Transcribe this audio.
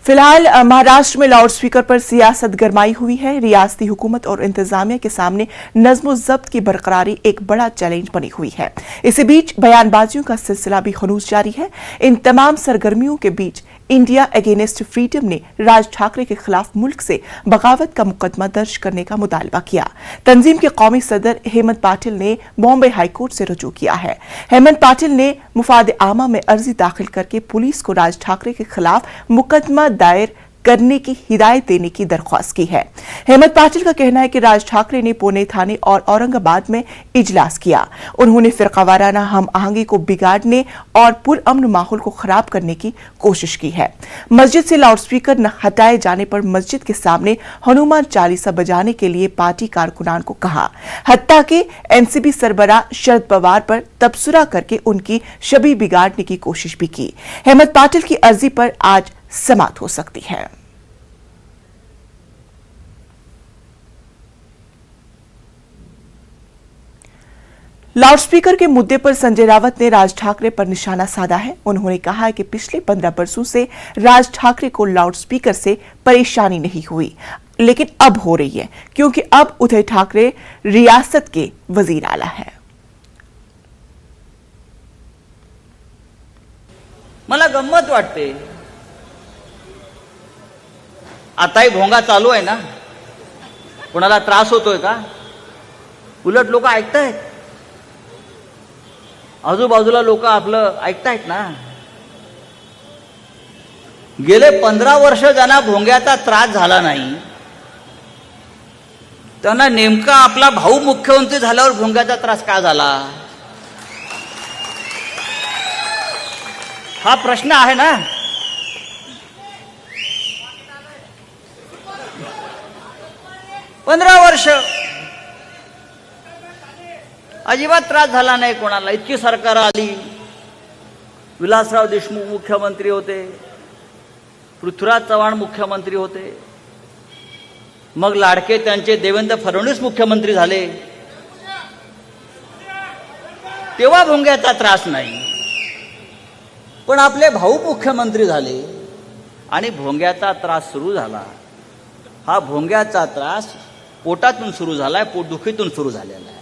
फिलहाल महाराष्ट्र में loud speaker पर सियासत गरमाई हुई है। रियासती हुकूमत और इंतजामिया के सामने नज्म ज़ब्त की बरकरारी एक बड़ा चैलेंज बनी हुई है। इसी बीच बयानबाजियों का सिलसिला भी खनूस जारी है। इन तमाम सरगर्मियों के बीच इंडिया अगेंस्ट फ्रीडम ने राज ठाकरे के खिलाफ मुल्क से बगावत का मुकदमा दर्ज करने का मुतालबा किया। तंजीम के कौमी सदर हेमंत पाटिल ने बॉम्बे हाईकोर्ट से रुजू किया है। हेमंत पाटिल ने मुफाद आमा में अर्जी दाखिल करके पुलिस को राज ठाकरे के खिलाफ मुकदमा दायर करने की हिदायत देने की दरख्वास्त की है। हेमंत पाटिल का कहना है कि राज ठाकरे ने पुणे थाने और औरंगाबाद में इजलास किया। उन्होंने फिरकावाराना हम आहंगी को बिगाड़ने और पुरअमन माहौल को खराब करने की कोशिश की है। मस्जिद से लाउडस्पीकर न हटाए जाने पर मस्जिद के सामने हनुमान चालीसा बजाने के लिए पार्टी कारकुनान को कहा। हत्ता के एनसीपी सरबराह शरद पवार पर तबसरा करके उनकी छवि बिगाड़ने की कोशिश भी की। हेमंत पाटिल की अर्जी पर आज समाअत हो सकती है। लाउडस्पीकर के मुद्दे पर संजय रावत ने राज ठाकरे पर निशाना साधा है। उन्होंने कहा है कि पिछले 15 बरसों से राज ठाकरे को लाउडस्पीकर से परेशानी नहीं हुई, लेकिन अब हो रही है, क्योंकि अब उद्धव ठाकरे रियासत के वजीर आला है। मला गंमत वाटते, आताही भोंगा चालू आहे ना, कोणाला त्रास होतोय का? उलट लोक ऐकतायत, आजूबाजूला लोक आपलं ऐकतायत ना। गेले 15 वर्ष ज्यांना भोंग्याचा त्रास झाला नाही, त्यांना नेमका आपला भाऊ मुख्यमंत्री झाल्यावर भोंग्याचा त्रास का झाला, हा प्रश्न आहे ना। पंधरा वर्ष अजिबात त्रास झाला नाही कोणाला। इतकी सरकार आली, विलासराव देशमुख मुख्यमंत्री होते, पृथ्वीराज चव्हाण मुख्यमंत्री होते, मग लाडके त्यांचे देवेंद्र फडणवीस मुख्यमंत्री झाले, तेव्हा भोंग्याचा त्रास नाही। पण आपले भाऊ मुख्यमंत्री झाले आणि भोंग्याचा त्रास सुरू झाला। हा भोंग्याचा त्रास पोटातून सुरू झालाय, पोटदुखीतून सुरू झालेला आहे।